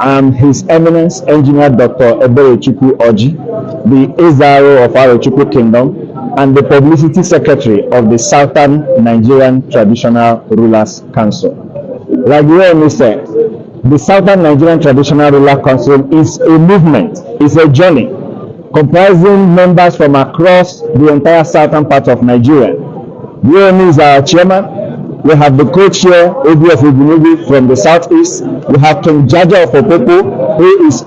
I'm His Eminence Engineer Dr. Eze Arochukwu Oji, the Eze of Arochukwu Kingdom, and the Publicity Secretary of the Southern Nigerian Traditional Rulers Council. Like you already said, the Southern Nigerian Traditional Ruler Council is a movement, is a journey comprising members from across the entire southern part of Nigeria. Yoruba is our chairman. We have the co-chair, Ooni of Ife from the southeast. We have King Jaja of Opopo, who is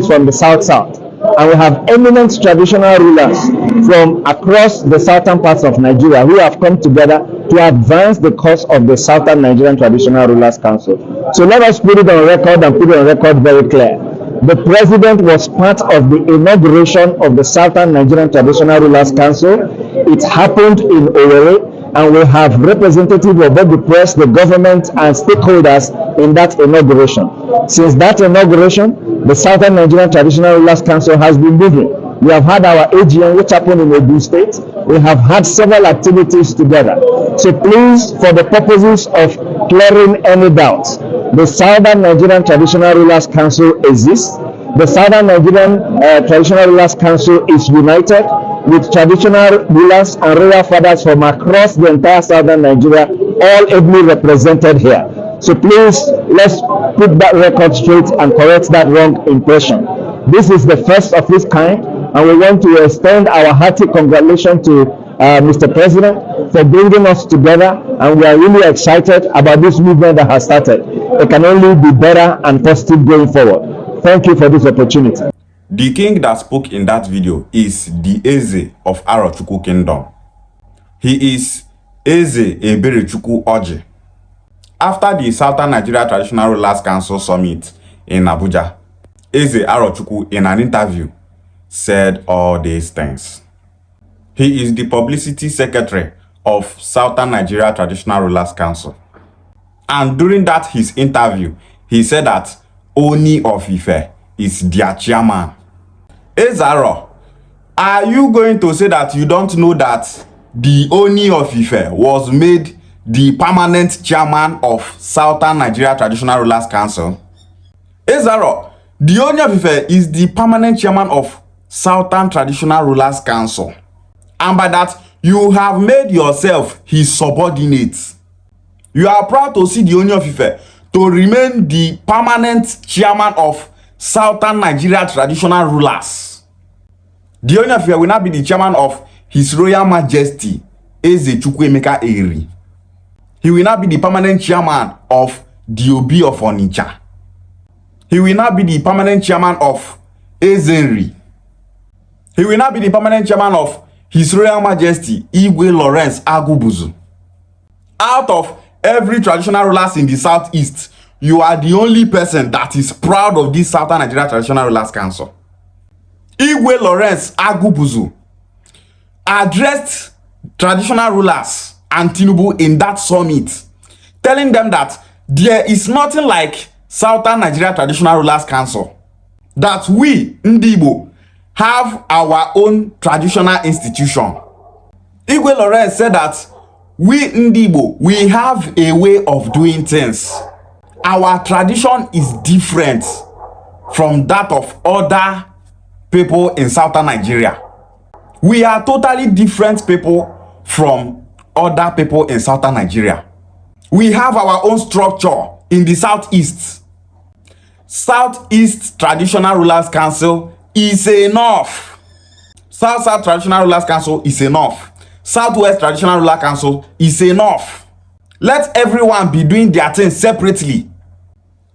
from the south-south. And we have eminent traditional rulers from across the southern parts of Nigeria who have come together to advance the cause of the Southern Nigerian Traditional Rulers Council. So let us put it on record and put it on record very clear. The president was part of the inauguration of the Southern Nigerian Traditional Rulers Council. It happened in Owerri, and we have representatives of both the press, the government, and stakeholders in that inauguration. Since that inauguration, the Southern Nigerian Traditional Rulers Council has been moving. We have had our AGM, which happened in Enugu State. We have had several activities together. So please, for the purposes of clearing any doubts, the Southern Nigerian Traditional Rulers Council exists. The Southern Nigerian Traditional Rulers Council is united with traditional rulers and royal fathers from across the entire southern Nigeria, all ably represented here. So please, let's put that record straight and correct that wrong impression. This is the first of its kind, and we want to extend our hearty congratulations to Mr. President for bringing us together, and we are really excited about this movement that has started. It can only be better and positive going forward. Thank you for this opportunity. The king that spoke in that video is the Eze of Arochukwu Kingdom. He is Eze Arochukwu Oji. After the Southern Nigeria Traditional Rulers Council Summit in Abuja, Eze Arochukwu, in an interview, said all these things. He is the Publicity Secretary of Southern Nigeria Traditional Rulers Council. And during that his interview, he said that Ooni of Ife is their chairman. Eze Aro, are you going to say that you don't know that the Ooni of Ife was made the permanent chairman of Southern Nigeria Traditional Rulers Council? Eze Aro, the Ooni of Ife is the permanent chairman of Southern Traditional Rulers Council. And by that, you have made yourself his subordinate. You are proud to see the Ooni of Ife to remain the permanent chairman of Southern Nigeria Traditional Rulers. The Ooni of Ife will now be the chairman of His Royal Majesty Eze Chukwuemeka Eri. He will now be the permanent chairman of the Obi of Onitsha. He will now be the permanent chairman of Ezeri. He will now be the permanent chairman of His Royal Majesty Igwe Lawrence Agubuzu. Out of every traditional rulers in the southeast, you are the only person that is proud of this Southern Nigeria Traditional Rulers Council. Igwe Lawrence Agubuzu addressed traditional rulers and Tinubu in that summit, telling them that there is nothing like Southern Nigeria Traditional Rulers Council. That we, Igbo, have our own traditional institution. Igwe Lawrence said that we Igbo, we have a way of doing things. Our tradition is different from that of other people in Southern Nigeria. We are totally different people from other people in Southern Nigeria. We have our own structure in the southeast. Southeast Traditional Rulers Council is enough. South Traditional Rulers Council is enough. Southwest Traditional Ruler Council is enough. Let everyone be doing their things separately.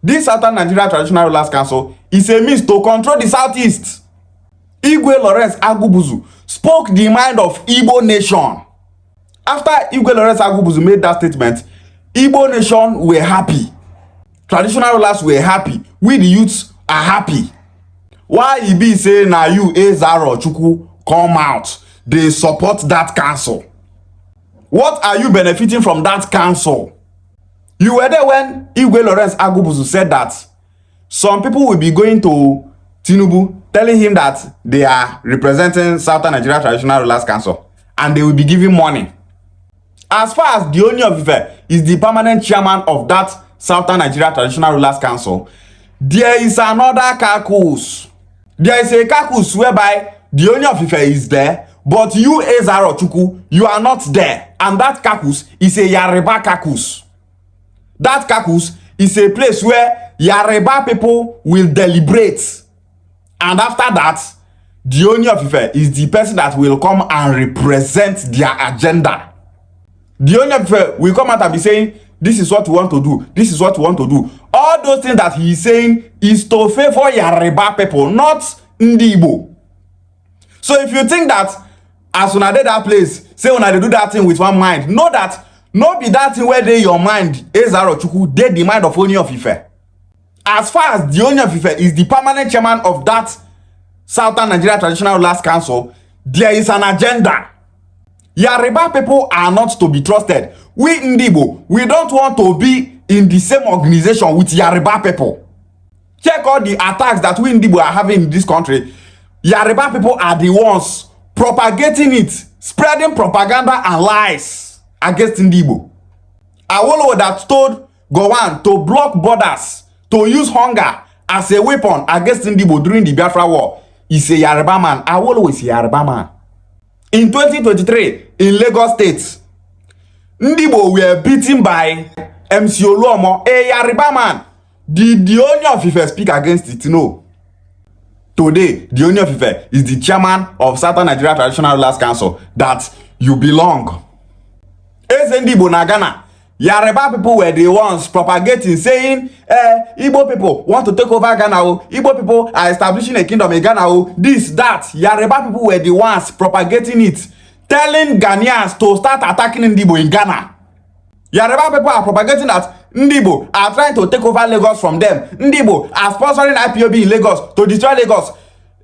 This Southern Nigeria Traditional Rulers Council is a means to control the southeast. Igwe Lawrence Agubuzu spoke the mind of Igbo Nation. After Igwe Lawrence Agubuzu made that statement, Igbo Nation were happy. Traditional rulers were happy. We the youths are happy. Why he be saying now you Eze Arochukwu come out? They support that council. What are you benefiting from that council? You were there when Igwe Lawrence Agubuzu said that some people will be going to Tinubu telling him that they are representing Southern Nigeria Traditional Rulers Council and they will be giving money. As far as the Ooni of Ife is the permanent chairman of that Southern Nigeria Traditional Rulers Council, there is another caucus. There is a caucus whereby the Ooni of Ife is there, but you, Eze Arochukwu, you are not there. And that caucus is a yariba caucus. That caucus is a place where yariba people will deliberate. And after that, the Ooni of Ife is the person that will come and represent their agenda. The Ooni of Ife will come out and be saying, this is what we want to do. This is what we want to do. All those things that he is saying is to favor yariba people, not Ndi Igbo. So if you think that as una dey that place, say una dey do that thing with one mind, know that no be that thing where dey your mind, Eze Arochukwu, dey the mind of Ooni of Ife. As far as the Ooni of Ife is the permanent chairman of that Southern Nigeria Traditional Rulers Council, there is an agenda. Yariba people are not to be trusted. We Ndi Igbo, we don't want to be in the same organization with Yariba people. Check all the attacks that we Ndi Igbo are having in this country. Yariba people are the ones propagating it, spreading propaganda and lies against Ndi Igbo. Awolowo that told Gowon to block borders, to use hunger as a weapon against Ndi Igbo during the Biafra War is a Yariba man. Awolowo is a Yariba man. In 2023, in Lagos State, Ndi Igbo were beaten by MC Oluomo, a Yariba man. Did the Ooni of Ife speak against it? No. Today, the Ooni of Ife is the chairman of Southern Nigeria Traditional Rulers Council that you belong. Eze Ndi Igbo na Ghana, Yariba people were the ones propagating, saying, Igbo people want to take over Ghana. Igbo people are establishing a kingdom in Ghana. This, that. Yariba people were the ones propagating it, telling Ghanaians to start attacking Ndi Igbo in Ghana. Yariba people are propagating that Ndi Igbo are trying to take over Lagos from them. Ndi Igbo are sponsoring IPOB in Lagos to destroy Lagos.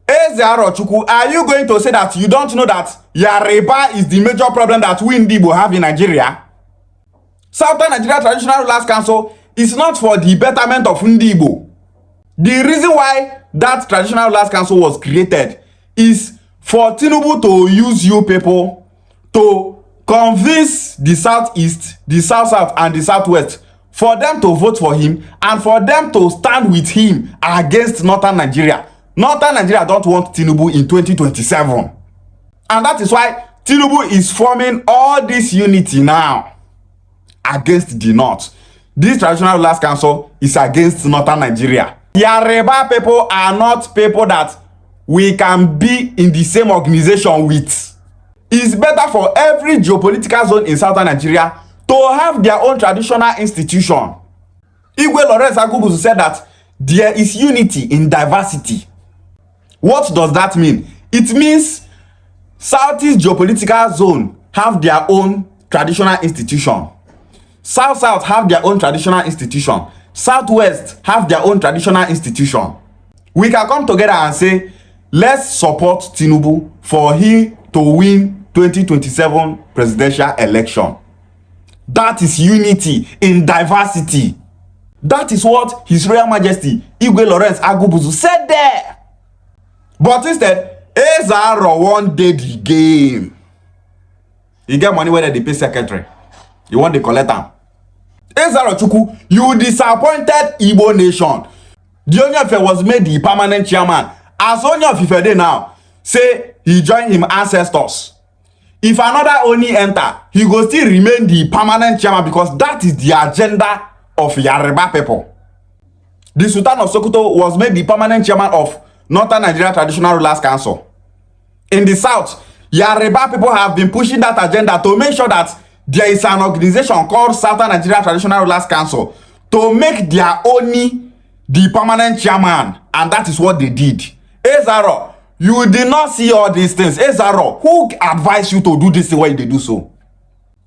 Eze Arochukwu, are you going to say that you don't know that Yariba is the major problem that we Ndi Igbo have in Nigeria? Southern Nigeria Traditional Rulers Council is not for the betterment of Ndi Igbo. The reason why that Traditional Rulers Council was created is for Tinubu to use you people to convince the Southeast, the South-South, and the Southwest for them to vote for him and for them to stand with him against Northern Nigeria. Northern Nigeria don't want Tinubu in 2027. And that is why Tinubu is forming all this unity now against the North. This Traditional Rulers Council is against Northern Nigeria. Yariba people are not people that we can be in the same organization with. It's better for every geopolitical zone in Southern Nigeria to have their own traditional institution. Igwe Lawrence Agubuzu said that there is unity in diversity. What does that mean? It means Southeast geopolitical zone have their own traditional institution. South-South have their own traditional institution. Southwest have their own traditional institution. We can come together and say, let's support Tinubu for him to win 2027 presidential election. That is unity in diversity. That is what His Royal Majesty Igwe Lawrence Agubuzu said there. But instead, Eze Aro won the game. You get money where they pay secretary. You want the collector. Eze Arochukwu, you disappointed Igbo Nation. The Ooni of Ife was made the permanent chairman. As Ooni of Ife dey now, say he joined him ancestors. If another Ooni enter, he go still remain the permanent chairman because that is the agenda of Yariba people. The Sultan of Sokoto was made the permanent chairman of Northern Nigeria Traditional Rulers Council. In the South, Yariba people have been pushing that agenda to make sure that there is an organization called Southern Nigeria Traditional Rulers Council to make their Ooni the permanent chairman, and that is what they did. Eze Aro, you did not see all these things. Eze Aro, who advised you to do this the way they do so?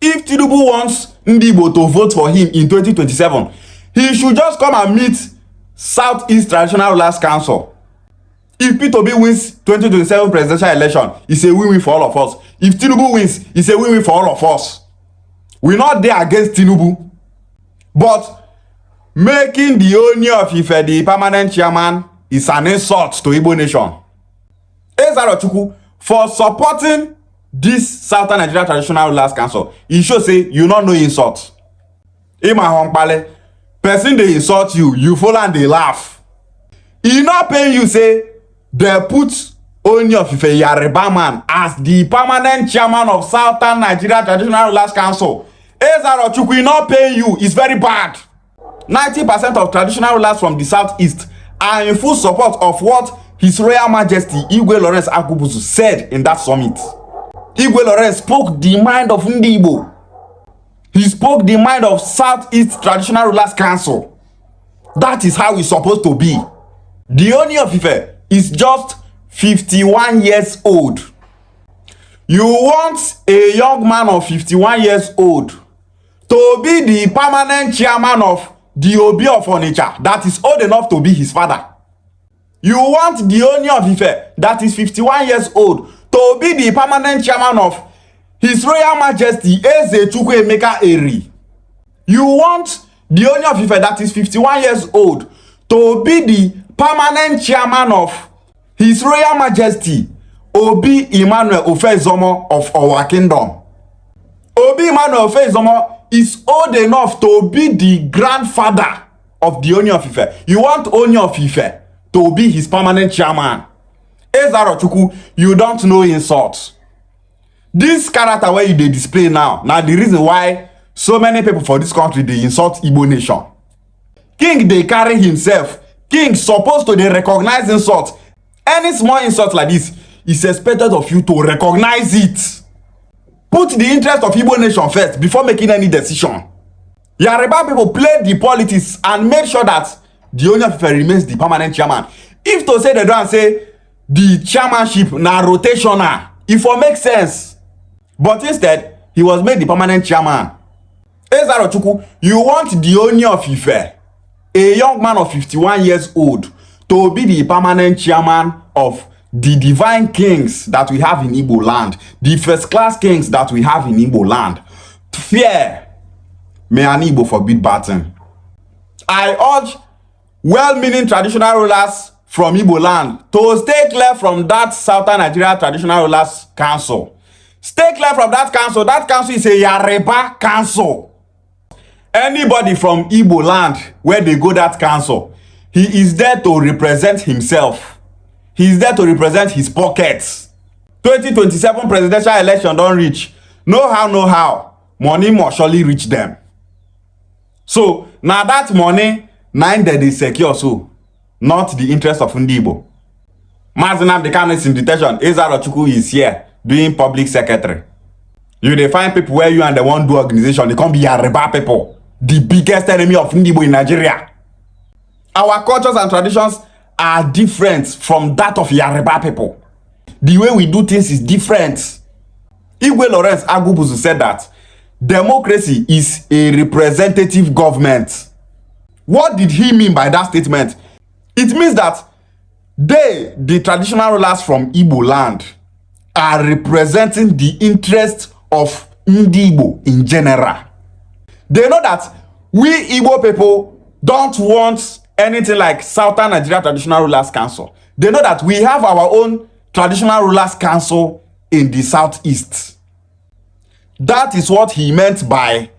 If Tinubu wants Ndi Igbo to vote for him in 2027, he should just come and meet Southeast Traditional Rulers Council. If P2B wins 2027 presidential election, it's a win-win for all of us. If Tinubu wins, it's a win-win for all of us. We're not there against Tinubu. But making the Ooni of Ife the permanent chairman is an insult to Igbo Nation. Eze Arochukwu, for supporting this Southern Nigeria Traditional Rulers Council, he should say you not know insult. Ima Honkpale, person they insult you, you follow and they laugh. e not paying you say they put Ooni of Ife Yariba man as the permanent chairman of Southern Nigeria Traditional Rulers Council. Eze Arochukwu, e not paying you. It's very bad. 90% of traditional rulers from the southeast are in full support of what His Royal Majesty Igwe Lawrence Agubuzu said in that summit. Igwe Lawrence spoke the mind of Ndi Igbo. He spoke the mind of Southeast Traditional Rulers Council. That is how it's supposed to be. The Ooni of Ife is just 51 years old. You want a young man of 51 years old to be the permanent chairman of the Obi of Onitsha that is old enough to be his father. You want the Ooni of Ife that is 51 years old to be the permanent chairman of His Royal Majesty Eze Arochukwu Eri. You want the Ooni of Ife that is 51 years old to be the permanent chairman of His Royal Majesty Obi Emmanuel Ofezomo of our kingdom. Obi Emmanuel Ofezomo is old enough to be the grandfather of the Ooni of Ife. You want Ooni of Ife to be his permanent chairman. Eze Arochukwu, you don't know insult. This character where you dey display now the reason why so many people for this country they insult Igbo Nation. King dey carry himself. King supposed to dey recognize insult. Any small insult like this is expected of you to recognize it. Put the interest of Igbo Nation first before making any decision. Yoruba people played the politics and made sure that the Ooni of Ife remains the permanent chairman. If to say they don't say the chairmanship na rotational, it will make sense. But instead, he was made the permanent chairman. Eze Arochukwu, you want the Ooni of Ife, a young man of 51 years old, to be the permanent chairman of the divine kings that we have in Igbo land, the first class kings that we have in Igbo land. Fear, may an Igbo forbid bad thing. I urge well-meaning traditional rulers from Igbo land to stay clear from that Southern Nigeria Traditional Rulers Council. Stay clear from that council. That council is a Yariba council. Anybody from Igbo land where they go that council, he is there to represent himself. He is there to represent his pockets. 2027 presidential election don't reach. No how, money must surely reach them. So now that money, nine that they secure so, not the interest of Ndi Igbo. Mazinam the Kanu is in detention. Eze Arochukwu is here doing public secretary. You dey find people where you and the one do organization, they can't be Yoruba people, the biggest enemy of Ndi Igbo in Nigeria. Our cultures and traditions are different from that of Yoruba people. The way we do things is different. Igwe Lawrence Agubuzu said that democracy is a representative government. What did he mean by that statement? It means that they, the traditional rulers from Igbo land, are representing the interest of Ndi Igbo in general. They know that we Igbo people don't want anything like Southern Nigeria Traditional Rulers Council. They know that we have our own Traditional Rulers Council in the southeast. That is what he meant by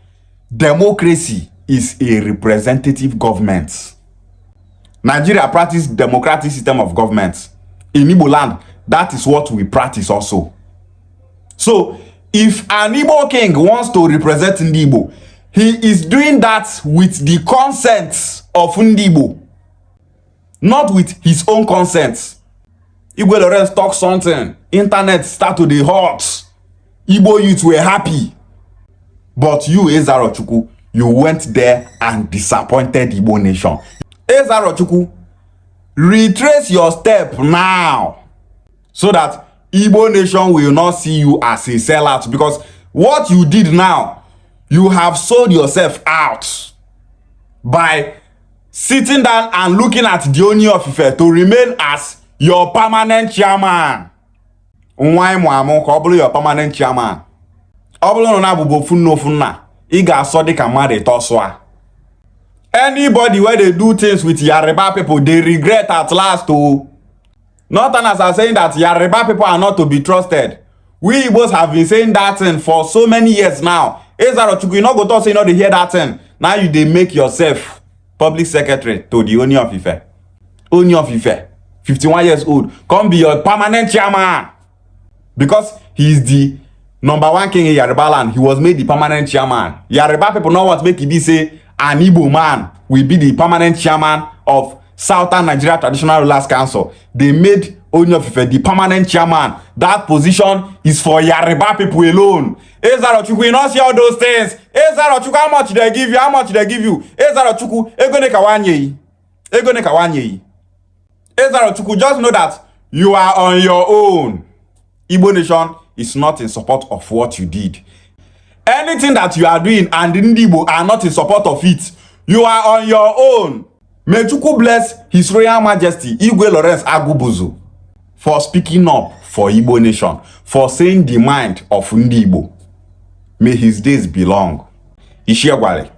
democracy is a representative government. Nigeria practice democratic system of government. In Igbo land, that is what we practice also. So, if an Igbo king wants to represent Ndi Igbo, he is doing that with the consent of Ndi Igbo, not with his own consent. Igwe Lawrence talk something, internet start to dey hot. Igbo youth were happy. But you, Eze Arochukwu, you went there and disappointed Igbo Nation. Eze Arochukwu, retrace your step now so that Igbo Nation will not see you as a sellout, because what you did now, you have sold yourself out by sitting down and looking at the Ooni of Ife to remain as your permanent chairman. Nwa imu ka ọ bụrụ your permanent chairman. Ọ bụrụ na abụbo funno funna, ị ga-asọ dị ka mmadụ ịtọsụa. Anybody where they do things with Yoruba people, they regret at last. Oh. Northerners are saying that Yoruba people are not to be trusted. We Igbos have been saying that thing for so many years now. Eze Arochukwu, you not go to say not to hear that thing. Now you they make yourself public secretary to the Ooni of Ife. Ooni of Ife, 51 years old, come be your permanent chairman. Because he is the #1 king in Yoruba land, he was made the permanent chairman. Yoruba people know what make it be say an Igbo man will be the permanent chairman of Southern Nigeria Traditional Rulers Council. They made Ooni of Ife the permanent chairman. That position is for Yoruba people alone. Eze Arochukwu, you not see all those things. Eze Arochukwu, how much they give you? How much they give you? Eze Arochukwu, ego ne kawanye. Ego ne kawanye. Eze Arochukwu, just know that you are on your own. Igbo Nation is not in support of what you did. Anything that you are doing and the Igbo are not in support of it, you are on your own. May Chukwu bless His Royal Majesty Igwe Lawrence Agubuzu for speaking up for Igbo Nation, for saying the mind of Ndi Igbo. May his days be long. Ishiagwale.